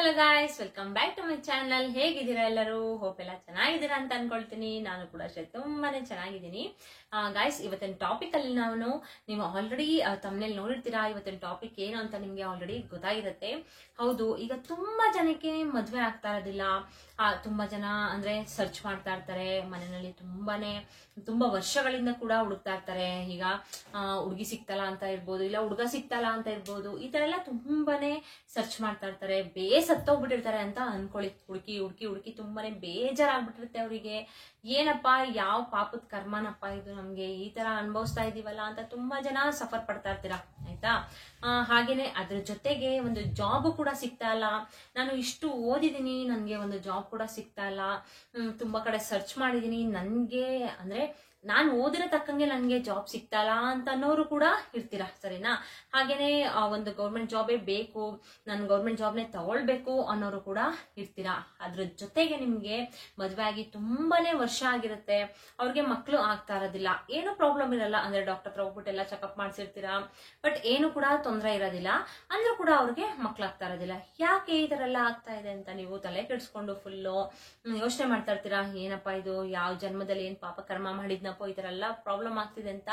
Hello guys, welcome back to my channel. ಹೇಗಿದ್ದೀರಾ ಎಲ್ಲರೂ? Hope ಎಲ್ಲ ಚೆನ್ನಾಗಿದ್ದೀರಾ ಅಂತ ಅನ್ಕೊಳ್ತೀನಿ. ನಾನು ಕೂಡ ಅಷ್ಟೇ ತುಂಬಾನೇ ಚೆನ್ನಾಗಿದ್ದೀನಿ. ಗಾಯ್ಸ್, ಇವತ್ತಿನ ಟಾಪಿಕ್ ಅಲ್ಲಿ ನೀವು ಆಲ್ರೆಡಿ ತಮ್ಮನೇಲಿ ನೋಡಿರ್ತೀರಾ. ಇವತ್ತಿನ ಟಾಪಿಕ್ ಏನು ಅಂತ ನಿಮ್ಗೆ ಆಲ್ರೆಡಿ ಗೊತ್ತಾಗಿರುತ್ತೆ. ಹೌದು, ಈಗ ತುಂಬಾ ಜನಕ್ಕೆ ಮದ್ವೆ ಆಗ್ತಾ ಇರೋದಿಲ್ಲ. ತುಂಬಾ ಜನ ಅಂದ್ರೆ ಸರ್ಚ್ ಮಾಡ್ತಾ ಇರ್ತಾರೆ ಮನೆಯಲ್ಲಿ. ತುಂಬಾ ವರ್ಷಗಳಿಂದ ಕೂಡ ಹುಡುಕ್ತಾ ಇರ್ತಾರೆ. ಈಗ ಹುಡುಗಿ ಸಿಕ್ತಲ್ಲ ಅಂತ ಇರ್ಬೋದು, ಇಲ್ಲ ಹುಡುಗ ಸಿಕ್ತಲ್ಲ ಅಂತ ಇರ್ಬೋದು. ಈ ತರ ಎಲ್ಲ ತುಂಬಾನೇ ಸರ್ಚ್ ಮಾಡ್ತಾ ಇರ್ತಾರೆ. ಸತ್ತೋಗ್ಬಿಟ್ಟಿರ್ತಾರೆ ಅಂತ ಅನ್ಕೊಳ್ಳಿ. ಹುಡುಕಿ ಹುಡುಕಿ ಹುಡುಕಿ ತುಂಬಾನೇ ಬೇಜಾರಾಗ್ಬಿಟ್ಟಿರುತ್ತೆ ಅವರಿಗೆ. ಏನಪ್ಪಾ, ಯಾವ ಪಾಪದ ಕರ್ಮನಪ್ಪ ಇದು, ನಮ್ಗೆ ಈ ತರ ಅನುಭವಿಸ್ತಾ ಇದೀವಲ್ಲ ಅಂತ ತುಂಬಾ ಜನ ಸಫರ್ ಪಡ್ತಾ ಇರ್ತೀರಾ, ಆಯ್ತಾ. ಹಾಗೇನೆ ಅದ್ರ ಜೊತೆಗೆ ಒಂದು ಜಾಬ್ ಕೂಡ ಸಿಗ್ತಾ ಇಲ್ಲ. ನಾನು ಇಷ್ಟು ಓದಿದೀನಿ, ನನ್ಗೆ ಒಂದು ಜಾಬ್ ಕೂಡ ಸಿಗ್ತಾ ಇಲ್ಲ. ತುಂಬಾ ಕಡೆ ಸರ್ಚ್ ಮಾಡಿದೀನಿ, ನನ್ಗೆ ಅಂದ್ರೆ ನಾನು ಓದಿರೋ ತಕ್ಕಂಗೆ ನನ್ಗೆ ಜಾಬ್ ಸಿಗ್ತಲ್ಲ ಅಂತ ಅನ್ನೋರು ಕೂಡ ಇರ್ತೀರಾ, ಸರಿನಾ. ಹಾಗೇನೆ ಒಂದು ಗೌರ್ಮೆಂಟ್ ಜಾಬೇ ಬೇಕು, ನಾನು ಗೌರ್ಮೆಂಟ್ ಜಾಬ್ನೇ ತಗೊಳ್ಬೇಕು ಅನ್ನೋರು ಕೂಡ ಇರ್ತೀರಾ. ಅದ್ರ ಜೊತೆಗೆ ನಿಮ್ಗೆ ಮದ್ವೆ ಆಗಿ ತುಂಬಾನೇ ವರ್ಷ ಆಗಿರುತ್ತೆ, ಅವ್ರಿಗೆ ಮಕ್ಳು ಆಗ್ತಾ ಇರೋದಿಲ್ಲ. ಏನು ಪ್ರಾಬ್ಲಮ್ ಇರಲ್ಲ, ಅಂದ್ರೆ ಡಾಕ್ಟರ್ ಹತ್ರ ಹೋಗ್ಬಿಟ್ಟು ಎಲ್ಲ ಚೆಕಪ್ ಮಾಡ್ಸಿರ್ತೀರಾ, ಬಟ್ ಏನು ಕೂಡ ತೊಂದರೆ ಇರೋದಿಲ್ಲ. ಅಂದ್ರೂ ಕೂಡ ಅವ್ರಿಗೆ ಮಕ್ಳು ಆಗ್ತಾ ಇರೋದಿಲ್ಲ. ಯಾಕೆ ಈ ತರ ಎಲ್ಲ ಆಗ್ತಾ ಇದೆ ಅಂತ ನೀವು ತಲೆ ಕೆಡಿಸ್ಕೊಂಡು ಫುಲ್ಲು ಯೋಚನೆ ಮಾಡ್ತಾ ಇರ್ತೀರಾ. ಏನಪ್ಪಾ ಇದು, ಯಾವ ಜನ್ಮದಲ್ಲಿ ಏನ್ ಪಾಪ ಕರ್ಮ ಮಾಡಿದ್ನಪ್ಪೋ, ಈ ತರ ಎಲ್ಲ ಪ್ರಾಬ್ಲಮ್ ಆಗ್ತಿದೆ ಅಂತ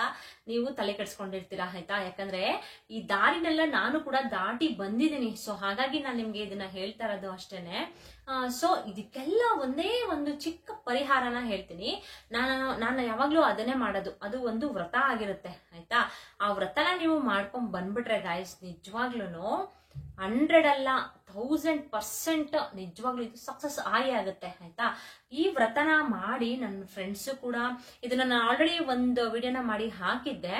ನೀವು ತಲೆ ಕೆಡಿಸ್ಕೊಂಡಿರ್ತೀರಾ, ಆಯ್ತಾ. ಯಾಕಂದ್ರೆ ಈ ದಾರಿನೆಲ್ಲ ನಾನು ಕೂಡ ದಾಟಿ ಬಂದಿದ್ದೀನಿ. ಸೊ ಹಾಗಾಗಿ ನಾನು ನಿಮ್ಗೆ ಇದನ್ನ ಹೇಳ್ತಾ ಇರೋದು ಅಷ್ಟೇನೆ. ಸೊ ಇದಕ್ಕೆಲ್ಲ ಒಂದೇ ಒಂದು ಚಿಕ್ಕ ಪರಿಹಾರನ ಹೇಳ್ತೀನಿ. ನಾನು ಯಾವಾಗ್ಲೂ ಅದನ್ನೇ ಮಾಡೋದು. ಅದು ಒಂದು ವ್ರತ ಆಗಿರುತ್ತೆ, ಆಯ್ತಾ. ಆ ವ್ರತನ ನೀವು ಮಾಡ್ಕೊಂಡ್ ಬಂದ್ಬಿಟ್ರೆ ಗಾಯ್ಸ್, ನಿಜವಾಗ್ಲೂ 100 ಅಲ್ಲ 1000% ನಿಜವಾಗ್ಲೂ ಇದು ಸಕ್ಸಸ್ ಆಗುತ್ತೆ, ಆಯ್ತಾ. ಈ ವ್ರತನ ಮಾಡಿ ನನ್ನ ಫ್ರೆಂಡ್ಸ್ ಕೂಡ ಇದನ್ನ ನಾನು ಆಲ್ರೆಡಿ ಒಂದು ವಿಡಿಯೋನ ಮಾಡಿ ಹಾಕಿದ್ದೆ.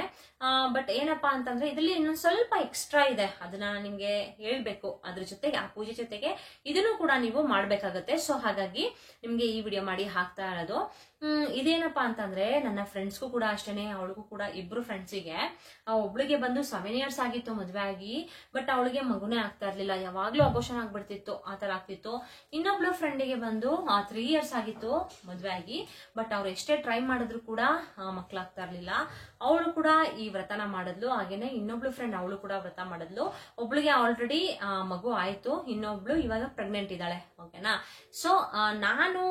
ಬಟ್ ಏನಪ್ಪಾ ಅಂತಂದ್ರೆ ಇದರಲ್ಲಿ ಇನ್ನೊಂದು ಸ್ವಲ್ಪ ಎಕ್ಸ್ಟ್ರಾ ಇದೆ, ಅದನ್ನ ನಿಮ್ಗೆ ಹೇಳ್ಬೇಕು. ಅದ್ರ ಜೊತೆಗೆ ಆ ಪೂಜೆ ಜೊತೆಗೆ ಇದನ್ನು ಕೂಡ ನೀವು ಮಾಡ್ಬೇಕಾಗತ್ತೆ. ಸೊ ಹಾಗಾಗಿ ನಿಮ್ಗೆ ಈ ವಿಡಿಯೋ ಮಾಡಿ ಹಾಕ್ತಾ ಇರೋದು. ಇದೇನಪ್ಪಾ ಅಂತಂದ್ರೆ ನನ್ನ ಫ್ರೆಂಡ್ಸ್ಗೂ ಕೂಡ ಅಷ್ಟೇನೆ, ಅವಳಿಗೂ ಕೂಡ ಇಬ್ರು ಫ್ರೆಂಡ್ಸಿಗೆ ಒಬ್ಳಿಗೆ ಬಂದು 7 years ಆಗಿತ್ತು ಮದ್ವೆ ಆಗಿ, ಬಟ್ ಅವಳಿಗೆ ಮಗುನೇ ಆಗ್ತಾ ಇರ್ಲಿಲ್ಲ. ಯಾವಾಗ್ಲೂ ಅಬೋಷನ್ ಆಗ್ಬಿಡ್ತಿತ್ತು, ಆತರ ಆಗ್ತಿತ್ತು. ಇನ್ನೊಬ್ಳು ಫ್ರೆಂಡಿಗೆ ಬಂದು 3 years ಆಗಿತ್ತು ಮದ್ವೆ ಆಗಿ, ಬಟ್ ಅವ್ರು ಎಷ್ಟೇ ಟ್ರೈ ಮಾಡಿದ್ರು ಕೂಡ ಮಕ್ಳಾಗ್ತಾ ಇರ್ಲಿಲ್ಲ. ಅವಳು ಕೂಡ ಈ ವ್ರತನ ಮಾಡಿದ್ಲು. ಹಾಗೇನೆ ಇನ್ನೊಬ್ಳು ಫ್ರೆಂಡ್, ಅವಳು ಕೂಡ ವ್ರತ ಮಾಡಿದ್ಲು. ಒಬ್ಳಿಗೆ ಆಲ್ರೆಡಿ ಮಗು ಆಯ್ತು, ಇನ್ನೊಬ್ಳು ಇವಾಗ ಪ್ರೆಗ್ನೆಂಟ್ ಇದ್ದಾಳೆ, ಓಕೆನಾ. ಸೊ ನಾನು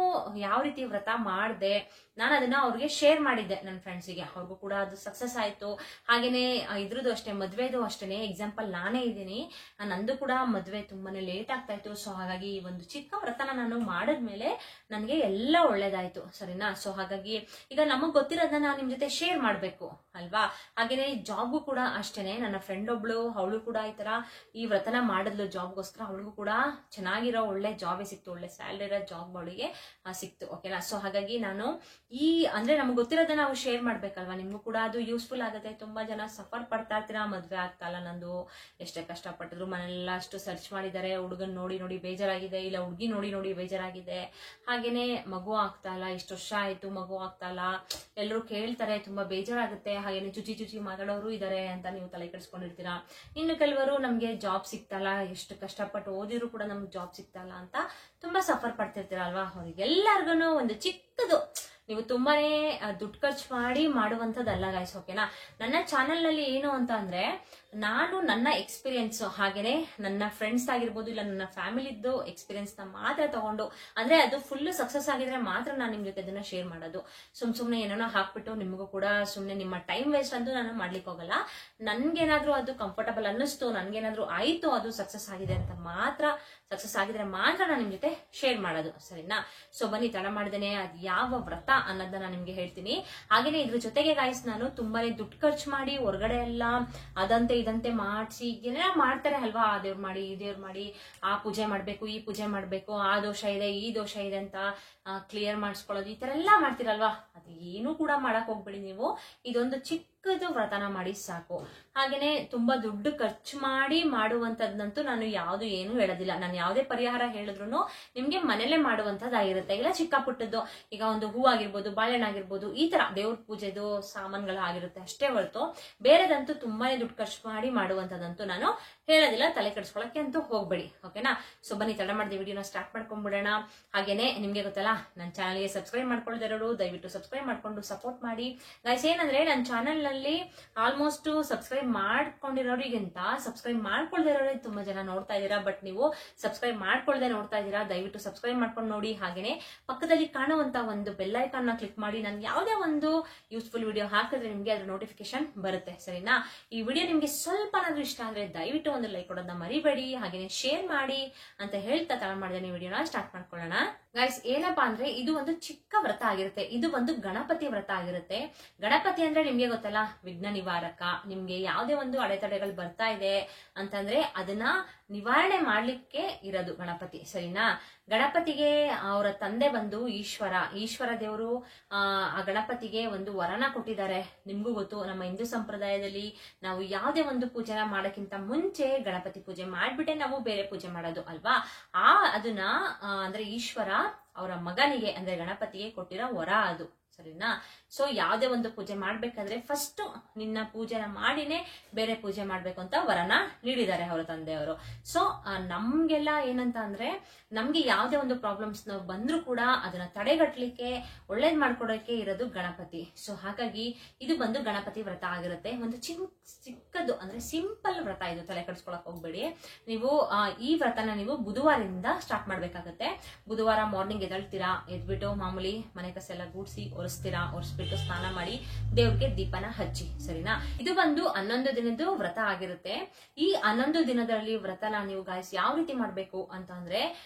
ಯಾವ ರೀತಿ ವ್ರತ ಮಾಡಿದೆ, ನಾನು ಅದನ್ನ ಅವ್ರಿಗೆ ಶೇರ್ ಮಾಡಿದ್ದೆ ನನ್ನ ಫ್ರೆಂಡ್ಸಿಗೆ. ಅವ್ರಿಗೂ ಕೂಡ ಅದು ಸಕ್ಸಸ್ ಆಯ್ತು. ಹಾಗೇನೆ ಇದ್ರದ್ದು ಅಷ್ಟೇ, ಮದ್ವೆದು ಅಷ್ಟೇನೆ. ಎಕ್ಸಾಂಪಲ್ ನಾನೇ ಇದ್ದೀನಿ, ನಂದು ಕೂಡ ಮದ್ವೆ ತುಂಬಾನೇ ಲೇಟ್ ಆಗ್ತಾ ಇತ್ತು. ಸೊ ಹಾಗಾಗಿ ಈ ಒಂದು ಚಿಕ್ಕ ವ್ರತನ ನಾನು ಮಾಡಿದ್ಮೇಲೆ ನನಗೆ ಎಲ್ಲ ಒಳ್ಳೇದಾಯ್ತು, ಸರಿನಾ. ಸೊ ಹಾಗಾಗಿ ಈಗ ನಮಗ್ ಗೊತ್ತಿರೋದನ್ನ ನಿಮ್ ಜೊತೆ ಶೇರ್ ಮಾಡ್ಬೇಕು ಅಲ್ವಾ. ಹಾಗೇನೆ ಜಾಬ್ಗೂ ಕೂಡ ಅಷ್ಟೇನೆ. ನನ್ನ ಫ್ರೆಂಡ್ ಒಬ್ಳು, ಅವಳು ಕೂಡ ಈ ತರ ಈ ವ್ರತನ ಮಾಡಿದ್ಲು ಜಾಬ್ಗೋಸ್ಕರ. ಅವಳಿಗೂ ಕೂಡ ಚೆನ್ನಾಗಿರೋ ಒಳ್ಳೆ ಜಾಬೇ ಸಿಕ್ತು, ಒಳ್ಳೆ ಸ್ಯಾಲರಿ ಇರೋ ಜಾಬ್ ಅವಳಿಗೆ ಸಿಕ್ತು, ಓಕೆನಾ. ಸೊ ಹಾಗಾಗಿ ನಾನು ಅಂದ್ರೆ ನಮ್ಗೆ ಗೊತ್ತಿರೋದನ್ನ ನಾವು ಶೇರ್ ಮಾಡ್ಬೇಕಲ್ವಾ, ನಿಮ್ಗೂ ಕೂಡ ಅದು ಯೂಸ್ಫುಲ್ ಆಗುತ್ತೆ. ತುಂಬಾ ಜನ ಸಫರ್ ಪಡ್ತಾ ಇರ್ತೀರಾ, ಮದ್ವೆ ಆಗ್ತಲ್ಲ ನಂದು, ಎಷ್ಟೇ ಕಷ್ಟಪಟ್ಟಿದ್ರು ಮನೆಯೆಲ್ಲ ಅಷ್ಟು ಸರ್ಚ್ ಮಾಡಿದ್ದಾರೆ, ಹುಡುಗನ್ ನೋಡಿ ನೋಡಿ ಬೇಜಾರಾಗಿದೆ, ಇಲ್ಲ ಹುಡುಗಿ ನೋಡಿ ನೋಡಿ ಬೇಜಾರಾಗಿದೆ. ಹಾಗೇನೆ ಮಗು ಆಗ್ತಾ ಇಲ್ಲ, ಇಷ್ಟು ವರ್ಷ ಆಯ್ತು ಮಗು ಆಗ್ತಾ ಇಲ್ಲ, ಎಲ್ಲರೂ ಕೇಳ್ತಾರೆ, ತುಂಬಾ ಬೇಜಾರಾಗುತ್ತೆ. ಹಾಗೇನೆ ಚುಚಿ ಮಾತಾಡೋರು ಇದಾರೆ ಅಂತ ನೀವು ತಲೆ ಕೆಡಿಸ್ಕೊಂಡಿರ್ತೀರಾ. ಇನ್ನು ಕೆಲವರು ನಮ್ಗೆ ಜಾಬ್ ಸಿಗ್ತಲ್ಲ, ಎಷ್ಟು ಕಷ್ಟಪಟ್ಟು ಓದಿದ್ರು ಕೂಡ ನಮ್ಗೆ ಜಾಬ್ ಸಿಗ್ತಲ್ಲ ಅಂತ ತುಂಬಾ ಸಫರ್ ಪಡ್ತಿರ್ತೀರ ಅಲ್ವಾ. ಅವ್ರಿಗೆಲ್ಲರಿಗೂ ಒಂದು ಚಿಕ್ಕದು, ನೀವು ತುಂಬಾನೇ ದುಡ್ಡು ಖರ್ಚು ಮಾಡಿ ಮಾಡುವಂತದ್ದಲ್ಲ ಗಾಯ್ಸ್, ಓಕೆನಾ. ನನ್ನ ಚಾನೆಲ್ ನಲ್ಲಿ ಏನು ಅಂತ ಅಂದ್ರೆ, ನಾನು ನನ್ನ ಎಕ್ಸ್ಪೀರಿಯನ್ಸ್ ಹಾಗೇನೆ ನನ್ನ ಫ್ರೆಂಡ್ಸ್ ಆಗಿರ್ಬೋದು, ಇಲ್ಲ ನನ್ನ ಫ್ಯಾಮಿಲಿದ್ದು ಎಕ್ಸ್ಪೀರಿಯನ್ಸ್ ನ ಮಾತ್ರ ತಗೊಂಡು, ಅಂದ್ರೆ ಅದು ಫುಲ್ ಸಕ್ಸಸ್ ಆಗಿದ್ರೆ ಮಾತ್ರ ನಾನು ನಿಮ್ ಜೊತೆ ಅದನ್ನ ಶೇರ್ ಮಾಡೋದು. ಸುಮ್ನೆ ಏನೋ ಹಾಕ್ಬಿಟ್ಟು ನಿಮಗೂ ಕೂಡ ಸುಮ್ನೆ ನಿಮ್ಮ ಟೈಮ್ ವೇಸ್ಟ್ ಅಂತೂ ನಾನು ಮಾಡ್ಲಿಕ್ಕೆ ಹೋಗಲ್ಲ. ನನ್ಗೇನಾದ್ರೂ ಅದು ಕಂಫರ್ಟಬಲ್ ಅನ್ನಿಸ್ತು, ನನ್ಗೇನಾದ್ರೂ ಆಯ್ತು, ಅದು ಸಕ್ಸಸ್ ಆಗಿದೆ ಅಂತ ಮಾತ್ರ, ಸಕ್ಸಸ್ ಆಗಿದ್ರೆ ಮಾತ್ರ ನಾನು ನಿಮ್ ಜೊತೆ ಶೇರ್ ಮಾಡೋದು, ಸರಿನಾ. ಸೊ ಬನ್ನಿ, ತಡ ಮಾಡ್ದೇನೆ ಅದು ಯಾವ ವ್ರತ ಅನ್ನೋದನ್ನ ನಿಮ್ಗೆ ಹೇಳ್ತೀನಿ. ಹಾಗೇನೆ ಇದ್ರ ಜೊತೆಗೆ ಗಾಯ್ಸ್, ನಾನು ತುಂಬಾನೇ ದುಡ್ಡು ಖರ್ಚು ಮಾಡಿ ಹೊರಗಡೆ ಎಲ್ಲ ಅದಂತೆ ಇದಂತೆ ಮಾಡಿಸಿ ಏನೇನೋ ಮಾಡ್ತಾರೆ ಅಲ್ವಾ. ಆ ದೇವ್ರು ಮಾಡಿ, ಈ ದೇವ್ರು ಮಾಡಿ, ಆ ಪೂಜೆ ಮಾಡ್ಬೇಕು, ಈ ಪೂಜೆ ಮಾಡ್ಬೇಕು, ಆ ದೋಷ ಇದೆ, ಈ ದೋಷ ಇದೆ ಅಂತ ಕ್ಲಿಯರ್ ಮಾಡಿಸ್ಕೊಳ್ಳೋದು, ಈ ತರ ಎಲ್ಲ ಮಾಡ್ತಿರಲ್ವಾ. ಅದು ಏನು ಕೂಡ ಮಾಡಕ್ ಹೋಗ್ಬೇಡಿ ನೀವು. ಇದೊಂದು ಚಿಕ್ಕದು ವ್ರತನ ಮಾಡಿ ಸಾಕು. ಹಾಗೇನೆ ತುಂಬಾ ದುಡ್ಡು ಖರ್ಚು ಮಾಡಿ ಮಾಡುವಂತದ್ದಂತೂ ನಾನು ಯಾವ್ದು ಏನು ಹೇಳೋದಿಲ್ಲ. ನಾನು ಯಾವುದೇ ಪರಿಹಾರ ಹೇಳಿದ್ರು ನಿಮ್ಗೆ ಮನೇಲೆ ಮಾಡುವಂತದ್ದಾಗಿರುತ್ತೆ. ಇಲ್ಲ ಚಿಕ್ಕ ಪುಟ್ಟದ್ದು, ಈಗ ಒಂದು ಹೂ ಆಗಿರ್ಬೋದು, ಬಾಳೆಹಣ್ಣು ಆಗಿರ್ಬೋದು, ಈ ತರ ದೇವ್ರ ಪೂಜೆದು ಸಾಮಾನುಗಳು ಆಗಿರುತ್ತೆ ಅಷ್ಟೇ ಹೊರತು ಬೇರೆದಂತೂ ತುಂಬಾನೇ ದುಡ್ಡು ಖರ್ಚು ಮಾಡಿ ಮಾಡುವಂತದಂತೂ ನಾನು ಹೇಳೋದಿಲ್ಲ, ತಲೆ ಕೆಡಿಸ್ಕೊಳಕ್ಕೆ ಅಂತೂ ಹೋಗ್ಬೇಡಿ. ಓಕೆನಾ? ಸೊ ಬನ್ನಿ ತಡ ಮಾಡಿದ ವಿಡಿಯೋನ ಸ್ಟಾರ್ಟ್ ಮಾಡ್ಕೊಂಡ್ಬಿಡೋಣ. ಹಾಗೇನೆ ನಿಮ್ಗೆ ಗೊತ್ತಲ್ಲ, ನನ್ನ ಚಾನಲ್ಗೆ ಸಬ್ಸ್ಕ್ರೈಬ್ ಮಾಡ್ಕೊಳ್ದಿರೋರು ದಯವಿಟ್ಟು ಸಬ್ಸ್ಕ್ರೈಬ್ ಮಾಡ್ಕೊಂಡು ಸಪೋರ್ಟ್ ಮಾಡಿ ಗೈಸ್. ಏನಂದ್ರೆ ನನ್ನ ಚಾನಲ್ ನಲ್ಲಿ ಆಲ್ಮೋಸ್ಟ್ ಸಬ್ಸ್ಕ್ರೈಬ್ ಮಾಡ್ಕೊಂಡಿರೋರಿಗಿಂತ ಸಬ್ಸ್ಕ್ರೈಬ್ ಮಾಡ್ಕೊಳ್ದಿರೋರೇ ತುಂಬಾ ಜನ ನೋಡ್ತಾ ಇದ್ದೀರಾ. ಬಟ್ ನೀವು ಸಬ್ಸ್ಕ್ರೈಬ್ ಮಾಡ್ಕೊಳ್ದೆ ನೋಡ್ತಾ ಇದ್ದೀರಾ, ದಯವಿಟ್ಟು ಸಬ್ಸ್ಕ್ರೈಬ್ ಮಾಡ್ಕೊಂಡು ನೋಡಿ. ಹಾಗೇನೆ ಪಕ್ಕದಲ್ಲಿ ಕಾಣುವಂತ ಒಂದು ಬೆಲ್ ಐಕಾನ್ ನ ಕ್ಲಿಕ್ ಮಾಡಿ, ನಾನು ಯಾವುದೇ ಒಂದು ಯೂಸ್ಫುಲ್ ವಿಡಿಯೋ ಹಾಕಿದ್ರೆ ನಿಮ್ಗೆ ಅದ್ರ ನೋಟಿಫಿಕೇಶನ್ ಬರುತ್ತೆ. ಸರಿನಾ? ಈ ವಿಡಿಯೋ ನಿಮ್ಗೆ ಸ್ವಲ್ಪನಾದ್ರೂ ಇಷ್ಟ ಆದ್ರೆ ದಯವಿಟ್ಟು ಒಂದು ಲೈಕ್ ಕೊಡೋದನ್ನ ಮರಿಬೇಡಿ, ಹಾಗೇನೆ ಶೇರ್ ಮಾಡಿ ಅಂತ ಹೇಳ್ತಾ ತಡ ಮಾಡಿದೆ ಈ ವಿಡಿಯೋನ ಸ್ಟಾರ್ಟ್ ಮಾಡ್ಕೊಳ್ಳೋಣ. ಗೈಸ್ ಏನಪ್ಪಾ ಅಂದ್ರೆ ಇದು ಒಂದು ಚಿಕ್ಕ ವ್ರತ ಆಗಿರುತ್ತೆ. ಇದು ಒಂದು ಗಣಪತಿ ವ್ರತ ಆಗಿರುತ್ತೆ. ಗಣಪತಿ ಅಂದ್ರೆ ನಿಮ್ಗೆ ಗೊತ್ತಲ್ಲ, ವಿಘ್ನ ನಿವಾರಕ. ನಿಮ್ಗೆ ಯಾವುದೇ ಒಂದು ಅಡೆತಡೆಗಳು ಬರ್ತಾ ಇದೆ ಅಂತಂದ್ರೆ ಅದನ್ನ ನಿವಾರಣೆ ಮಾಡ್ಲಿಕ್ಕೆ ಇರೋದು ಗಣಪತಿ. ಸರಿನಾ? ಗಣಪತಿಗೆ ಅವರ ತಂದೆ ಬಂದು ಈಶ್ವರ ದೇವರು ಆ ಗಣಪತಿಗೆ ಒಂದು ವರನ ಕೊಟ್ಟಿದ್ದಾರೆ. ನಿಮ್ಗೂ ಗೊತ್ತು, ನಮ್ಮ ಹಿಂದೂ ಸಂಪ್ರದಾಯದಲ್ಲಿ ನಾವು ಯಾವುದೇ ಒಂದು ಪೂಜೆನ ಮಾಡೋಕ್ಕಿಂತ ಮುಂಚೆ ಗಣಪತಿ ಪೂಜೆ ಮಾಡ್ಬಿಟ್ಟೆ ನಾವು ಬೇರೆ ಪೂಜೆ ಮಾಡೋದು ಅಲ್ವಾ. ಅದನ್ನ ಅಂದ್ರೆ ಈಶ್ವರ ಅವರ ಮಗನಿಗೆ ಅಂದ್ರೆ ಗಣಪತಿಗೆ ಕೊಟ್ಟಿರೋ ವರ ಅದು. ಸರಿನಾ? ಸೊ ಯಾವುದೇ ಒಂದು ಪೂಜೆ ಮಾಡ್ಬೇಕಾದ್ರೆ ಫಸ್ಟ್ ನಿನ್ನ ಪೂಜೆನ ಮಾಡಿನೇ ಬೇರೆ ಪೂಜೆ ಮಾಡ್ಬೇಕು ಅಂತ ವರನ ನೀಡಿದ್ದಾರೆ ಅವರ ತಂದೆಯವರು. ಸೊ ನಮ್ಗೆಲ್ಲ ಏನಂತ ಅಂದ್ರೆ, ನಮ್ಗೆ ಯಾವುದೇ ಒಂದು ಪ್ರಾಬ್ಲಮ್ಸ್ ಬಂದ್ರೂ ಕೂಡ ಅದನ್ನ ತಡೆಗಟ್ಟಲಿಕ್ಕೆ ಒಳ್ಳೇದ್ ಮಾಡ್ಕೊಡೋಕೆ ಇರೋದು ಗಣಪತಿ. ಸೊ ಹಾಗಾಗಿ ಇದು ಬಂದು ಗಣಪತಿ ವ್ರತ ಆಗಿರುತ್ತೆ. ಒಂದು ಚಿಕ್ಕದು ಅಂದ್ರೆ ಸಿಂಪಲ್ ವ್ರತ ಇದು, ತಲೆ ಕೆಡಿಸ್ಕೊಳಕ್ ಹೋಗ್ಬೇಡಿ. ನೀವು ಈ ವ್ರತನ ನೀವು ಬುಧವಾರದಿಂದ ಸ್ಟಾರ್ಟ್ ಮಾಡ್ಬೇಕಾಗತ್ತೆ. ಬುಧವಾರ ಮಾರ್ನಿಂಗ್ ಎದ್ದೇಳ್ತೀರಾ, ಎದ್ಬಿಟ್ಟು ಮಾಮೂಲಿ ಮನೆ ಕಸ ಎಲ್ಲ ಗೂಡ್ಸಿ ಒರೆಸ್ಬಿಟ್ಟು ಸ್ನಾನ ಮಾಡಿ ದೇವ್ರಿಗೆ ದೀಪನ ಹಚ್ಚಿ. ಸರಿನಾ? ಇದು ಬಂದು 11 ದಿನದ್ದು ವ್ರತ ಆಗಿರುತ್ತೆ. ಈ 11 ದಿನದಲ್ಲಿ ವ್ರತನ ನೀವು ಗಾಯ್ಸ್ ಯಾವ ರೀತಿ ಮಾಡ್ಬೇಕು ಅಂತ ಅಂದ್ರೆ,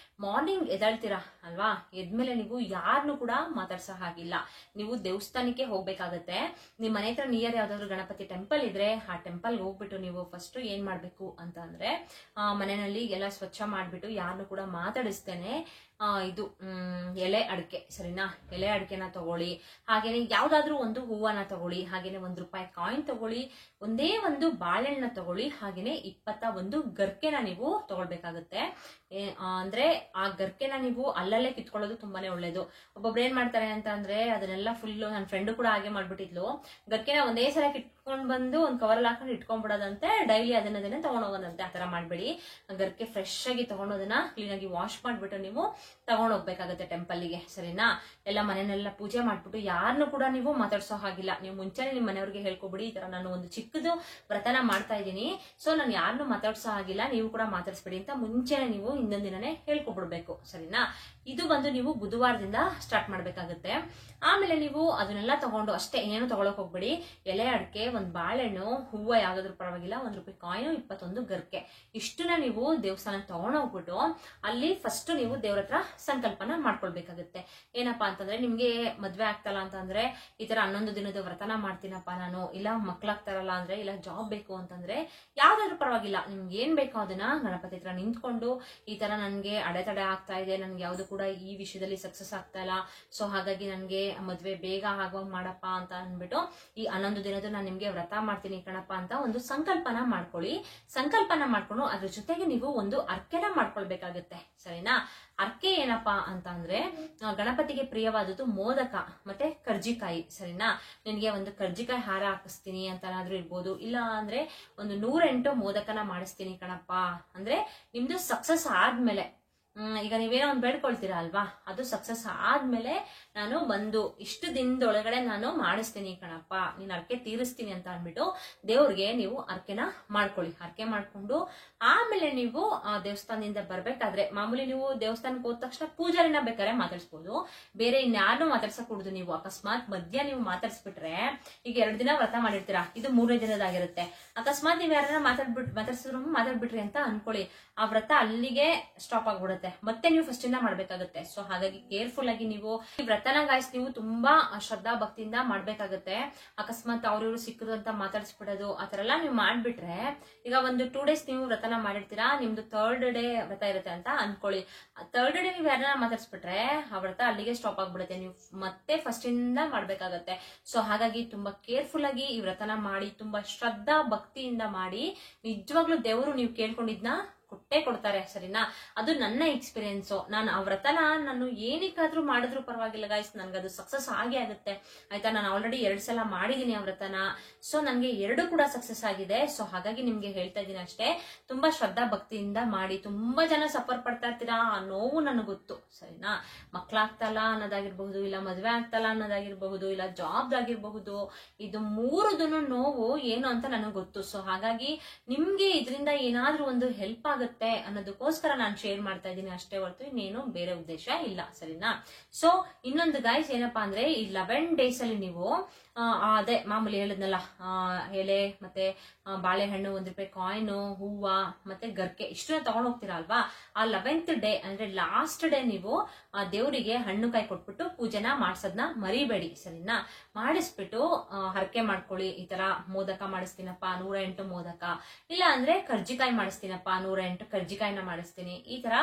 ಮಾರ್ನಿಂಗ್ ಎದ್ದೇಳ್ತೀರಾ ಅಲ್ವಾ, ಎದ್ಮೇಲೆ ನೀವು ಯಾರನ್ನು ಕೂಡ ಮಾತಾಡ್ಸೋ ಹಾಗಿಲ್ಲ. ನೀವು ದೇವಸ್ಥಾನಕ್ಕೆ ಹೋಗ್ಬೇಕಾಗತ್ತೆ. ನಿಮ್ ಮನೆ ಹತ್ರ ನಿಯರ್ ಯಾವ್ದಾದ್ರು ಗಣಪತಿ ಟೆಂಪಲ್ ಇದ್ರೆ ಆ ಟೆಂಪಲ್ ಹೋಗ್ಬಿಟ್ಟು ನೀವು ಫಸ್ಟ್ ಏನ್ ಮಾಡ್ಬೇಕು ಅಂತ ಅಂದ್ರೆ, ಮನೆಯಲ್ಲಿ ಎಲ್ಲ ಸ್ವಚ್ಛ ಮಾಡ್ಬಿಟ್ಟು ಯಾರನ್ನು ಕೂಡ ಮಾತಾಡಿಸ್ತೇನೆ ಇದು ಎಲೆ ಅಡಿಕೆ. ಸರಿನಾ? ಎಲೆ ಅಡಿಕೆನ ತಗೊಳ್ಳಿ, ಹಾಗೇನೆ ಯಾವ್ದಾದ್ರು ಒಂದು ಹೂವನ್ನ ತಗೊಳ್ಳಿ, ಹಾಗೇನೆ ₹1 ಕಾಯಿನ್ ತಗೊಳ್ಳಿ, ಒಂದೇ ಒಂದು ಬಾಳೆಹಣ್ಣ ತಗೊಳ್ಳಿ, ಹಾಗೇನೆ 21 ಗರ್ಕೆನ ನೀವು ತಗೊಳ್ಬೇಕಾಗತ್ತೆ. ಅಂದ್ರೆ ಆ ಗರ್ಕೆನ ನೀವು ಅಲ್ಲಲ್ಲೇ ಕಿತ್ಕೊಳ್ಳೋದು ತುಂಬಾನೇ ಒಳ್ಳೇದು. ಒಬ್ಬೊಬ್ರು ಏನ್ ಮಾಡ್ತಾರೆ ಅಂತ ಅಂದ್ರೆ, ಅದನ್ನೆಲ್ಲ ಫುಲ್, ನನ್ನ ಫ್ರೆಂಡ್ ಕೂಡ ಹಾಗೆ ಮಾಡ್ಬಿಟ್ಟಿದ್ಲು, ಗರ್ಕೆನ ಒಂದೇ ಸಲ ಕಿತ್ಕೊಂಡ್ ಬಂದು ಒಂದ್ ಕವರ್ ಹಾಕೊಂಡು ಇಟ್ಕೊಂಡ್ಬಿಡೋದಂತೆ, ಡೈಲಿ ಅದನ್ನೇ ತಗೊಂಡೋಗೋದಂತೆ. ಆತರ ಮಾಡ್ಬೇಡಿ. ಗರ್ಕೆ ಫ್ರೆಶ್ ಆಗಿ ತಗೊಂಡೋದನ್ನ ಕ್ಲೀನ್ ಆಗಿ ವಾಶ್ ಮಾಡ್ಬಿಟ್ಟು ನೀವು ತಗೊಂಡ್ ಹೋಗ್ಬೇಕಾಗತ್ತೆ ಟೆಂಪಲ್ಗೆ. ಸರಿನಾ? ಎಲ್ಲ ಮನೆಯನ್ನೆಲ್ಲ ಪೂಜೆ ಮಾಡ್ಬಿಟ್ಟು ಯಾರನ್ನು ಕೂಡ ನೀವು ಮಾತಾಡ್ಸೋ ಹಾಗಿಲ್ಲ. ನೀವು ಮುಂಚೆನೆ ನಿಮ್ ಮನೆಯವ್ರಿಗೆ ಹೇಳ್ಕೊಬಿಡಿ, ಈ ತರ ನಾನು ಒಂದು ಚಿಕ್ಕದು ವ್ರತನ ಮಾಡ್ತಾ ಇದ್ದೀನಿ, ಸೊ ನಾನು ಯಾರನ್ನು ಮಾತಾಡ್ಸೋ ಹಾಗಿಲ್ಲ, ನೀವು ಕೂಡ ಮಾತಾಡ್ಸ್ಬಿಡಿ ಅಂತ ಮುಂಚೆನೆ ನೀವು ಹಿಂದೊಂದ್ ದಿನನೇ ಹೇಳ್ಕೊಬಿಡ್ಬೇಕು. ಸರಿನಾ? ಇದು ಬಂದು ನೀವು ಬುಧವಾರದಿಂದ ಸ್ಟಾರ್ಟ್ ಮಾಡ್ಬೇಕಾಗತ್ತೆ. ಆಮೇಲೆ ನೀವು ಅದನ್ನೆಲ್ಲ ತಗೊಂಡು ಅಷ್ಟೇ, ಏನು ತಗೊಳಕ್ ಹೋಗ್ಬೇಡಿ. ಎಲೆ ಅಡಿಕೆ, ಒಂದ್ ಬಾಳೆಹಣ್ಣು, ಹೂವ ಯಾವ್ದಾದ್ರು ಪರವಾಗಿಲ್ಲ, ₹1 ಕಾಯಿನ್, 21 ಗರ್ಕೆ, ಇಷ್ಟನ್ನ ನೀವು ದೇವಸ್ಥಾನಕ್ಕೆ ತಗೊಂಡೋಗ್ಬಿಟ್ಟು ಅಲ್ಲಿ ಫಸ್ಟ್ ನೀವು ದೇವ್ರ ಹತ್ರ ಸಂಕಲ್ಪನ ಮಾಡ್ಕೊಳ್ಬೇಕಾಗುತ್ತೆ. ಏನಪ್ಪಾ ಅಂತಂದ್ರೆ, ನಿಮ್ಗೆ ಮದ್ವೆ ಆಗ್ತಲ್ಲ ಅಂತಂದ್ರೆ, ಈ ತರ 11 ದಿನದ ವ್ರತನ ಮಾಡ್ತೀನಪ್ಪ ನಾನು, ಇಲ್ಲ ಮಕ್ಳಾಗ್ತಾರಲ್ಲ ಅಂದ್ರೆ, ಇಲ್ಲ ಜಾಬ್ ಬೇಕು ಅಂತಂದ್ರೆ, ಯಾವ್ದಾದ್ರು ಪರವಾಗಿಲ್ಲ, ನಿಮ್ಗೆ ಏನ್ ಬೇಕೋ ಅದನ್ನ ಗಣಪತಿ ಹತ್ರ ನಿಂತ್ಕೊಂಡು, ಈ ತರ ನನ್ಗೆ ಅಡೆತಡೆ ಆಗ್ತಾ ಇದೆ, ನನ್ಗೆ ಯಾವ್ದು ಕೂಡ ಈ ವಿಷಯದಲ್ಲಿ ಸಕ್ಸಸ್ ಆಗ್ತಾ ಇಲ್ಲ, ಸೊ ಹಾಗಾಗಿ ನನ್ಗೆ ಮದ್ವೆ ಬೇಗ ಆಗುವಂಗ್ ಮಾಡಪ್ಪ ಅಂತ ಅಂದ್ಬಿಟ್ಟು ಈ 11 ದಿನದ ನಾನು ನಿಮ್ಗೆ ವ್ರತ ಮಾಡ್ತೀನಿ ಕಣಪ್ಪ ಅಂತ ಒಂದು ಸಂಕಲ್ಪನ ಮಾಡ್ಕೊಳ್ಳಿ. ಸಂಕಲ್ಪನ ಮಾಡ್ಕೊಂಡು ಅದ್ರ ಜೊತೆಗೆ ನೀವು ಒಂದು ಅರ್ಕೆನ ಮಾಡ್ಕೊಳ್ಬೇಕಾಗತ್ತೆ. ಸರಿನಾ? ಅರ್ಕೆ ಏನಪ್ಪಾ ಅಂತ ಅಂದ್ರೆ, ಗಣಪತಿಗೆ ಪ್ರಿಯವಾದದ್ದು ಮೋದಕ ಮತ್ತೆ ಕರ್ಜಿಕಾಯಿ. ಸರಿನಾ? ನಿನ್ಗೆ ಒಂದು ಕರ್ಜಿಕಾಯಿ ಹಾರ ಹಾಕಿಸ್ತೀನಿ ಅಂತನಾದ್ರೂ ಇರ್ಬೋದು, ಇಲ್ಲ ಅಂದ್ರೆ ಒಂದು 108 ಮೋದಕನ ಮಾಡಿಸ್ತೀನಿ ಕಣಪ್ಪ ಅಂದ್ರೆ, ನಿಮ್ದು ಸಕ್ಸಸ್ ಆದ್ಮೇಲೆ, ಈಗ ನೀವೇನೋ ಒಂದು ಬೇಡ್ಕೊಳ್ತೀರಾ ಅಲ್ವಾ, ಅದು ಸಕ್ಸಸ್ ಆದ್ಮೇಲೆ ನಾನು ಬಂದು ಇಷ್ಟು ದಿನದೊಳಗಡೆ ನಾನು ಮಾಡಿಸ್ತೀನಿ ಕಣಪ್ಪ, ನೀನ್ ಅರ್ಕೆ ತೀರಿಸ್ತೀನಿ ಅಂತ ಅಂದ್ಬಿಟ್ಟು ದೇವ್ರಿಗೆ ನೀವು ಅರ್ಕೆನ ಮಾಡ್ಕೊಳ್ಳಿ. ಅರ್ಕೆ ಮಾಡ್ಕೊಂಡು ಆಮೇಲೆ ನೀವು ದೇವಸ್ಥಾನದಿಂದ ಬರ್ಬೇಕಾದ್ರೆ, ಮಾಮೂಲಿ ನೀವು ದೇವಸ್ಥಾನಕ್ಕೆ ಹೋದ ತಕ್ಷಣ ಪೂಜಾರಿನ ಬೇಕಾದ್ರೆ ಮಾತಾಡ್ಸ್ಬೋದು, ಬೇರೆ ಇನ್ಯಾರನ್ನೂ ಮಾತಾಡ್ಸಕ್ ಕೂಡುದು. ನೀವು ಅಕಸ್ಮಾತ್ ಮಧ್ಯ ನೀವು ಮಾತಾಡ್ಸ್ಬಿಟ್ರೆ, ಈಗ 2 ದಿನ ವ್ರತ ಮಾಡಿರ್ತೀರಾ, ಇದು 3ನೇ ದಿನದಾಗಿರುತ್ತೆ, ಅಕಸ್ಮಾತ್ ನೀವ್ ಯಾರನ್ನ ಮಾತಾಡ್ಬಿಟ್ರಿ ಅಂತ ಅನ್ಕೊಳ್ಳಿ, ಆ ವ್ರತ ಅಲ್ಲಿಗೆ ಸ್ಟಾಪ್ ಆಗ್ಬಿಡುತ್ತೆ. ಮತ್ತೆ ನೀವು ಫಸ್ಟ್ ಇಂದ ಮಾಡ್ಬೇಕಾಗುತ್ತೆ. ಸೊ ಹಾಗಾಗಿ ಕೇರ್ಫುಲ್ ಆಗಿ ನೀವು ಈ ವ್ರತನ ಗಾಯ್ಸ್ ನೀವು ತುಂಬಾ ಶ್ರದ್ಧಾ ಭಕ್ತಿಯಿಂದ ಮಾಡ್ಬೇಕಾಗತ್ತೆ. ಅಕಸ್ಮಾತ್ ಅವ್ರವ್ರು ಸಿಕ್ಕರು ಅಂತ ಮಾತಾಡ್ಸ್ಬಿಡೋದು ಆತರ ಎಲ್ಲ ನೀವು ಮಾಡ್ಬಿಟ್ರೆ, ಈಗ ಒಂದು 2 ಡೇಸ್ ನೀವು ವ್ರತನ ಮಾಡಿರ್ತೀರಾ, ನಿಮ್ದು 3rd ಡೇ ವ್ರತ ಇರುತ್ತೆ ಅಂತ ಅನ್ಕೊಳ್ಳಿ, 3rd ಡೇ ನೀವು ಯಾರನ್ನ ಮಾತಾಡ್ಸ್ಬಿಟ್ರೆ ಆ ವ್ರತ ಅಲ್ಲಿಗೆ ಸ್ಟಾಪ್ ಆಗ್ಬಿಡುತ್ತೆ, ನೀವು ಮತ್ತೆ ಫಸ್ಟ್ ಇಂದ ಮಾಡ್ಬೇಕಾಗತ್ತೆ. ಸೊ ಹಾಗಾಗಿ ತುಂಬಾ ಕೇರ್ಫುಲ್ ಆಗಿ ಈ ವ್ರತನ ಮಾಡಿ, ತುಂಬಾ ಶ್ರದ್ಧಾ ಭಕ್ತಿಯಿಂದ ಮಾಡಿ, ನಿಜವಾಗ್ಲೂ ದೇವರು ನೀವು ಕೇಳ್ಕೊಂಡಿದ್ನ ಕೊಟ್ಟೇ ಕೊಡ್ತಾರೆ ಸರಿನಾ. ಅದು ನನ್ನ ಎಕ್ಸ್ಪೀರಿಯನ್ಸು. ನಾನು ಆ ವ್ರತನ ನಾನು ಏನಕ್ಕಾದ್ರೂ ಮಾಡಿದ್ರು ಪರವಾಗಿಲ್ಲ ಗಾಯ್ಸ್, ನನ್ಗದು ಸಕ್ಸಸ್ ಆಗೇ ಆಗುತ್ತೆ ಆಯ್ತಾ. ನಾನು ಆಲ್ರೆಡಿ 2 ಸಲ ಮಾಡಿದೀನಿ ಆ ವ್ರತನ. ಸೊ ನನ್ಗೆ 2 ಕೂಡ ಸಕ್ಸಸ್ ಆಗಿದೆ. ಸೊ ಹಾಗಾಗಿ ನಿಮ್ಗೆ ಹೇಳ್ತಾ ಇದ್ದೀನಿ ಅಷ್ಟೇ, ತುಂಬಾ ಶ್ರದ್ಧಾ ಭಕ್ತಿಯಿಂದ ಮಾಡಿ. ತುಂಬಾ ಜನ ಸಫರ್ ಪಡ್ತಾ ಇರ್ತೀರಾ, ಆ ನೋವು ನನಗೆ ಗೊತ್ತು ಸರಿನಾ. ಮಕ್ಳಾಗ್ತಲ್ಲ ಅನ್ನೋದಾಗಿರ್ಬಹುದು, ಇಲ್ಲ ಮದ್ವೆ ಆಗ್ತಲ್ಲ ಅನ್ನೋದಾಗಿರ್ಬಹುದು, ಇಲ್ಲ ಜಾಬ್ ಆಗಿರಬಹುದು, ಇದು 3 ನೋವು ಏನು ಅಂತ ನನಗೆ ಗೊತ್ತು. ಸೊ ಹಾಗಾಗಿ ನಿಮ್ಗೆ ಇದರಿಂದ ಏನಾದ್ರೂ ಒಂದು ಹೆಲ್ಪ್ ಆಗುತ್ತೆ ಅನ್ನೋದಕ್ಕೋಸ್ಕರ ನಾನು ಶೇರ್ ಮಾಡ್ತಾ ಇದ್ದೀನಿ ಅಷ್ಟೇ ಹೊರತು ಇನ್ನೇನು ಬೇರೆ ಉದ್ದೇಶ ಇಲ್ಲ ಸರಿನಾ. ಸೊ ಇನ್ನೊಂದು ಗಾಯ್ಸ್ ಏನಪ್ಪಾ ಅಂದ್ರೆ, ಈ 11 days ಅಲ್ಲಿ ನೀವು ಅದೇ ಮಾಮೂಲಿ ಹೇಳಿದ್ನಲ್ಲ, ಎಲೆ ಮತ್ತೆ ಬಾಳೆಹಣ್ಣು, 1 ರೂಪಾಯಿ ಕಾಯಿನು, ಹೂವ ಮತ್ತೆ ಗರ್ಕೆ ಇಷ್ಟನ್ನ ತಗೊಂಡ್ ಹೋಗ್ತೀರಾ ಅಲ್ವಾ. ಆ 11th ಡೇ ಅಂದ್ರೆ ಲಾಸ್ಟ್ ಡೇ ನೀವು ದೇವರಿಗೆ ಹಣ್ಣು ಕಾಯಿ ಕೊಟ್ಬಿಟ್ಟು ಪೂಜೆನ ಮಾಡ್ಸೋದ್ನ ಮರಿಬೇಡಿ ಸರಿನಾ. ಮಾಡಿಸ್ಬಿಟ್ಟು ಹರಕೆ ಮಾಡ್ಕೊಳ್ಳಿ. ಈ ತರ ಮೋದಕ ಮಾಡಿಸ್ತೀನಪ್ಪ 108 ಮೋದಕ, ಇಲ್ಲ ಅಂದ್ರೆ ಕರ್ಜಿಕಾಯಿ ಮಾಡಿಸ್ತೀನಪ್ಪ 108 ಕರ್ಜಿಕಾಯಿನ ಮಾಡಿಸ್ತೀನಿ, ಈ ತರ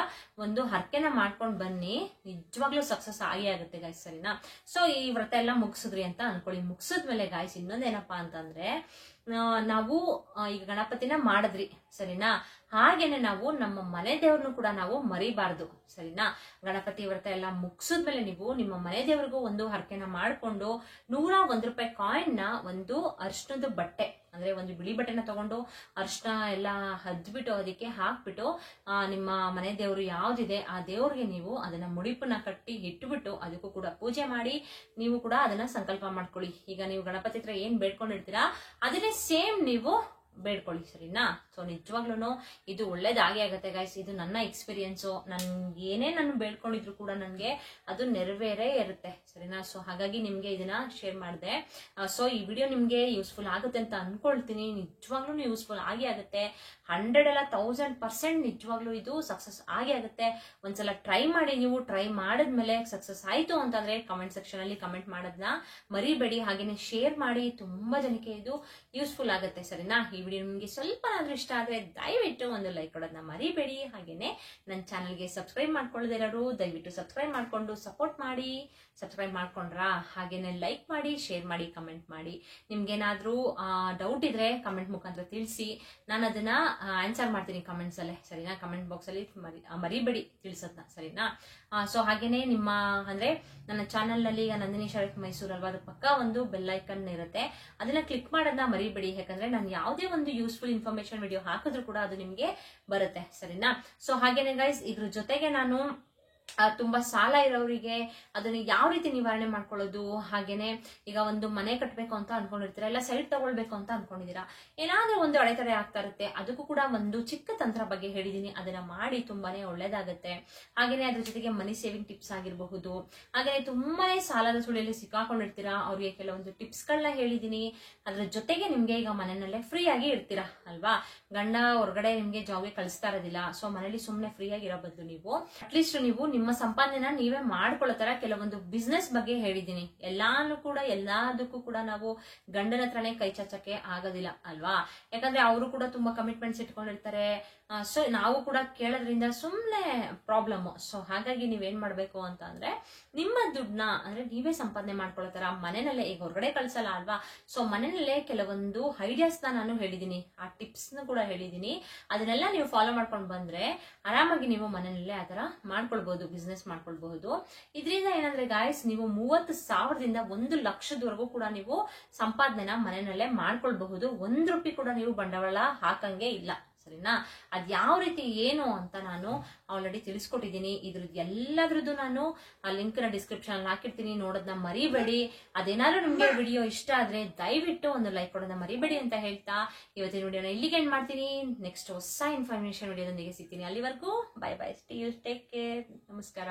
ಒಂದು ಹರಕೆನ ಮಾಡ್ಕೊಂಡ್ ಬನ್ನಿ. ನಿಜವಾಗ್ಲೂ ಸಕ್ಸಸ್ ಆಗುತ್ತೆ ಗಾಯ್ಸ್ ಸರಿನಾ. ಸೊ ಈ ವ್ರತ ಎಲ್ಲ ಮುಗಿಸಿದ್ರಿ ಅಂತ ಅನ್ಕೊಳ್ಳಿ. ಮುಗಿಸಿದ್ಮೇಲೆ ಗಾಯ್ಸ್ ಇನ್ನೊಂದೇನಪ್ಪಾ ಅಂತಂದ್ರೆ, ನಾವು ಈಗ ಗಣಪತಿನ ಮಾಡಿದ್ರಿ ಸರಿನಾ, ಹಾಗೇನೆ ನಾವು ನಮ್ಮ ಮನೆ ದೇವ್ರನ್ನು ಕೂಡ ನಾವು ಮರಿಬಾರ್ದು ಸರಿನಾ. ಗಣಪತಿ ವ್ರತ ಎಲ್ಲ ಮುಗಿಸಿದ್ಮೇಲೆ ನೀವು ನಿಮ್ಮ ಮನೆ ದೇವ್ರಿಗೂ ಒಂದು ಹರಕೆನ ಮಾಡ್ಕೊಂಡು 101 ರೂಪಾಯಿ ಕಾಯಿನ್ ನ ಒಂದು ಅರ್ಶನದ ಬಟ್ಟೆ ಅಂದ್ರೆ ಒಂದು ಬಿಳಿ ಬಟ್ಟೆನ ತಗೊಂಡು ಅರ್ಶನ ಎಲ್ಲ ಹದ್ಬಿಟ್ಟು ಅದಕ್ಕೆ ಹಾಕ್ಬಿಟ್ಟು ನಿಮ್ಮ ಮನೆ ದೇವರು ಯಾವ್ದಿದೆ ಆ ದೇವ್ರಿಗೆ ನೀವು ಅದನ್ನ ಮುಡಿಪನ್ನ ಕಟ್ಟಿ ಇಟ್ಬಿಟ್ಟು ಅದಕ್ಕೂ ಕೂಡ ಪೂಜೆ ಮಾಡಿ ನೀವು ಕೂಡ ಅದನ್ನ ಸಂಕಲ್ಪ ಮಾಡ್ಕೊಳ್ಳಿ. ಈಗ ನೀವು ಗಣಪತಿ ಹತ್ರ ಏನ್ ಬೇಡ್ಕೊಂಡಿರ್ತೀರಾ ಅದನ್ನೇ ಸೇಮ್ ನೀವು ಬೇಡ್ಕೊಳ್ಳಿ ಸರಿನಾ. ಸೊ ನಿಜವಾಗ್ಲೂ ಇದು ಒಳ್ಳೇದಾಗೇ ಆಗತ್ತೆ ಗೈಸ್. ಇದು ನನ್ನ ಎಕ್ಸ್ಪೀರಿಯನ್ಸು. ಏನೇ ನಾನು ಬೇಡ್ಕೊಂಡಿದ್ರು ಕೂಡ ನನ್ಗೆ ಅದು ನೆರವೇರೇ ಇರುತ್ತೆ ಸರಿನಾ. ಸೊ ಹಾಗಾಗಿ ನಿಮ್ಗೆ ಇದನ್ನ ಶೇರ್ ಮಾಡಿದೆ. ಸೊ ಈ ವಿಡಿಯೋ ನಿಮ್ಗೆ ಯೂಸ್ಫುಲ್ ಆಗುತ್ತೆ ಅಂತ ಅನ್ಕೊಳ್ತೀನಿ. ನಿಜವಾಗ್ಲೂ ಯೂಸ್ಫುಲ್ ಆಗೇ ಆಗುತ್ತೆ. 100 ಅಲ್ಲ 1000% ನಿಜವಾಗ್ಲೂ ಇದು ಸಕ್ಸಸ್ ಆಗೇ ಆಗುತ್ತೆ. ಒಂದ್ಸಲ ಟ್ರೈ ಮಾಡಿ. ನೀವು ಟ್ರೈ ಮಾಡಿದ್ಮೇಲೆ ಸಕ್ಸಸ್ ಆಯ್ತು ಅಂತಂದ್ರೆ ಕಮೆಂಟ್ ಸೆಕ್ಷನ್ ಅಲ್ಲಿ ಕಮೆಂಟ್ ಮಾಡೋದನ್ನ ಮರಿಬೇಡಿ. ಹಾಗೇನೆ ಶೇರ್ ಮಾಡಿ, ತುಂಬಾ ಜನಕ್ಕೆ ಇದು ಯೂಸ್ಫುಲ್ ಆಗುತ್ತೆ ಸರಿನಾ. ಈ ವಿಡಿಯೋ ನಿಮ್ಗೆ ಸ್ವಲ್ಪ ಇಷ್ಟ ಆದ್ರೆ ದಯವಿಟ್ಟು ಒಂದು ಲೈಕ್ ಕೊಡೋದನ್ನ ಮರಿಬೇಡಿ. ಹಾಗೇನೆ ನನ್ನ ಚಾನಲ್ಗೆ ಸಬ್ಸ್ಕ್ರೈಬ್ ಮಾಡ್ಕೊಳ್ಳೋದಿರೋರು ದಯವಿಟ್ಟು ಸಬ್ಸ್ಕ್ರೈಬ್ ಮಾಡ್ಕೊಂಡು ಸಪೋರ್ಟ್ ಮಾಡಿ. ಸಬ್ಸ್ಕ್ರೈಬ್ ಮಾಡ್ಕೊಂಡ್ರಾ ಹಾಗೇನೆ ಲೈಕ್ ಮಾಡಿ, ಶೇರ್ ಮಾಡಿ, ಕಮೆಂಟ್ ಮಾಡಿ. ನಿಮ್ಗೇನಾದ್ರೂ ಡೌಟ್ ಇದ್ರೆ ಕಮೆಂಟ್ ಮುಖಾಂತರ ತಿಳಿಸಿ. ನಾನು ಅದನ್ನ ಆನ್ಸರ್ ಮಾಡ್ತೀನಿ ಕಮೆಂಟ್ಸ್ ಅಲ್ಲೇ ಸರಿನಾ. ಕಮೆಂಟ್ ಬಾಕ್ಸ್ ಅಲ್ಲಿ ಮರಿಬೇಡಿ ತಿಳಿಸೋದನ್ನ ಸರಿನಾ. ಸೊ ಹಾಗೇನೆ ನಿಮ್ಮ ಅಂದ್ರೆ ನನ್ನ ಚಾನಲ್ ನಲ್ಲಿ ಈಗ ನಂದಿನಿ ಶರತ್ ಮೈಸೂರು ಅಲ್ವಾ, ಅದು ಪಕ್ಕ ಒಂದು ಬೆಲ್ ಐಕನ್ ಇರುತ್ತೆ, ಅದನ್ನ ಕ್ಲಿಕ್ ಮಾಡೋದನ್ನ ಮರಿಬೇಡಿ. ಯಾಕಂದ್ರೆ ನಾನು ಯಾವುದೇ ಒಂದು ಯೂಸ್ಫುಲ್ ಇನ್ಫಾರ್ಮೇಶನ್ ವಿಡಿಯೋ ಹಾಕಿದ್ರು ಕೂಡ ಅದು ನಿಮ್ಗೆ ಬರುತ್ತೆ ಸರಿನಾ. ಸೊ ಹಾಗೇನೆ ಗೈಸ್ ಇದ್ರ ಜೊತೆಗೆ ನಾನು ತುಂಬಾ ಸಾಲ ಇರೋರಿಗೆ ಅದನ್ನ ಯಾವ ರೀತಿ ನಿವಾರಣೆ ಮಾಡ್ಕೊಳ್ಳೋದು, ಹಾಗೇನೆ ಈಗ ಒಂದು ಮನೆ ಕಟ್ಟಬೇಕು ಅಂತ ಅನ್ಕೊಂಡಿರ್ತೀರಾ, ಇಲ್ಲ ಸೈಟ್ ತಗೊಳ್ಬೇಕು ಅಂತ ಅನ್ಕೊಂಡಿದೀರಾ, ಏನಾದ್ರೂ ಒಂದು ಅಡೆತಡೆ ಆಗ್ತಾ ಇರುತ್ತೆ, ಅದಕ್ಕೂ ಕೂಡ ಒಂದು ಚಿಕ್ಕ ತಂತ್ರ ಬಗ್ಗೆ ಹೇಳಿದೀನಿ. ಅದನ್ನ ಮಾಡಿ ತುಂಬಾನೇ ಒಳ್ಳೇದಾಗುತ್ತೆ. ಹಾಗೇನೆ ಅದ್ರ ಜೊತೆಗೆ ಮನಿ ಸೇವಿಂಗ್ ಟಿಪ್ಸ್ ಆಗಿರಬಹುದು. ಹಾಗೇನೆ ತುಂಬಾನೇ ಸಾಲದ ಸುಳಿಯಲ್ಲಿ ಸಿಕ್ಕಾಕೊಂಡಿರ್ತೀರಾ, ಅವ್ರಿಗೆ ಕೆಲವೊಂದು ಟಿಪ್ಸ್ ಗಳನ್ನ ಹೇಳಿದೀನಿ. ಅದ್ರ ಜೊತೆಗೆ ನಿಮ್ಗೆ ಈಗ ಮನೆಯಲ್ಲೇ ಫ್ರೀ ಆಗಿ ಇರ್ತೀರಾ ಅಲ್ವಾ, ಗಂಡ ಹೊರಗಡೆ ನಿಮ್ಗೆ ಜಾಬ್ಗೆ ಕಳಿಸ್ತಾ ಇರೋದಿಲ್ಲ. ಸೊ ಮನೇಲಿ ಸುಮ್ನೆ ಫ್ರೀ ಆಗಿರೋ ಬದಲು ನೀವು ಅಟ್ಲೀಸ್ಟ್ ನೀವು ನಿಮ್ಮ ಸಂಪಾದನೆನ ನೀವೇ ಮಾಡ್ಕೊಳ್ಳೋ ತರ ಕೆಲವೊಂದು ಬಿಸ್ನೆಸ್ ಬಗ್ಗೆ ಹೇಳಿದೀನಿ. ಎಲ್ಲದಕ್ಕೂ ಕೂಡ ನಾವು ಗಂಡನ ಹತ್ರನೇ ಕೈ ಚಾಚಕ್ಕೆ ಆಗೋದಿಲ್ಲ ಅಲ್ವಾ. ಯಾಕಂದ್ರೆ ಅವರು ಕೂಡ ತುಂಬಾ ಕಮಿಟ್ಮೆಂಟ್ಸ್ ಇಟ್ಕೊಂಡಿರ್ತಾರೆ. ಸೊ ನಾವು ಕೂಡ ಕೇಳೋದ್ರಿಂದ ಸುಮ್ನೆ ಪ್ರಾಬ್ಲಮ್. ಸೊ ಹಾಗಾಗಿ ನೀವೇನ್ ಮಾಡ್ಬೇಕು ಅಂತ ಅಂದ್ರೆ ನಿಮ್ಮ ದುಡ್ಡನ್ನ ಅಂದ್ರೆ ನೀವೇ ಸಂಪಾದನೆ ಮಾಡ್ಕೊಳ್ಳೋ ತರ ಮನೆಯಲ್ಲೇ, ಈಗ ಹೊರಗಡೆ ಕಳ್ಸಲ್ಲ ಅಲ್ವಾ, ಸೊ ಮನೆಯಲ್ಲೇ ಕೆಲವೊಂದು ಐಡಿಯಾಸ್ ನಾನು ಹೇಳಿದೀನಿ, ಆ ಟಿಪ್ಸ್ ಕೂಡ ಹೇಳಿದೀನಿ. ಅದನ್ನೆಲ್ಲ ನೀವು ಫಾಲೋ ಮಾಡ್ಕೊಂಡು ಬಂದ್ರೆ ಆರಾಮಾಗಿ ನೀವು ಮನೆಯಲ್ಲೇ ಆತರ ಮಾಡ್ಕೊಳ್ಬಹುದು, ಬಿಸ್ನೆಸ್ ಮಾಡ್ಕೊಳ್ಬಹುದು. ಇದರಿಂದ ಏನಂದ್ರೆ ಗಾಯ್ಸ್, ನೀವು 30,000ದಿಂದ 1 ಲಕ್ಷದವರೆಗೂ ಕೂಡ ನೀವು ಸಂಪಾದನೆನ ಮನೆಯಲ್ಲೇ ಮಾಡ್ಕೊಳ್ಬಹುದು. 1 ರೂಪಾಯಿ ಕೂಡ ನೀವು ಬಂಡವಾಳ ಹಾಕಂಗೆ ಇಲ್ಲ ಸರಿನಾ. ಅದ್ ಯಾವ ರೀತಿ ಏನು ಅಂತ ನಾನು ಆಲ್ರೆಡಿ ತಿಳಿಸ್ಕೊಟ್ಟಿದ್ದೀನಿ. ಇದ್ರದ್ದು ಎಲ್ಲದ್ರದ್ದು ನಾನು ಆ ಲಿಂಕ್ ನ ಡಿಸ್ಕ್ರಿಪ್ಷನ್ ಅಲ್ಲಿ ಹಾಕಿರ್ತೀನಿ, ನೋಡೋದನ್ನ ಮರಿಬೇಡಿ. ಅದೇನಾದ್ರೂ ನಿಮ್ಗೆ ವಿಡಿಯೋ ಇಷ್ಟ ಆದ್ರೆ ದಯವಿಟ್ಟು ಒಂದು ಲೈಕ್ ಕೊಡೋದನ್ನ ಮರಿಬೇಡಿ ಅಂತ ಹೇಳ್ತಾ ಇವತ್ತಿನ ವಿಡಿಯೋನ ಇಲ್ಲಿಗೆ ಎಂಡ್ ಮಾಡ್ತೀನಿ. ನೆಕ್ಸ್ಟ್ ಹೊಸ ಇನ್ಫಾರ್ಮೇಶನ್ ವಿಡಿಯೋದೊಂದಿಗೆ ಸಿಗ್ತೀನಿ. ಅಲ್ಲಿವರೆಗೂ ಬೈ ಬೈ, ಟೇಕ್ ಕೇರ್, ನಮಸ್ಕಾರ.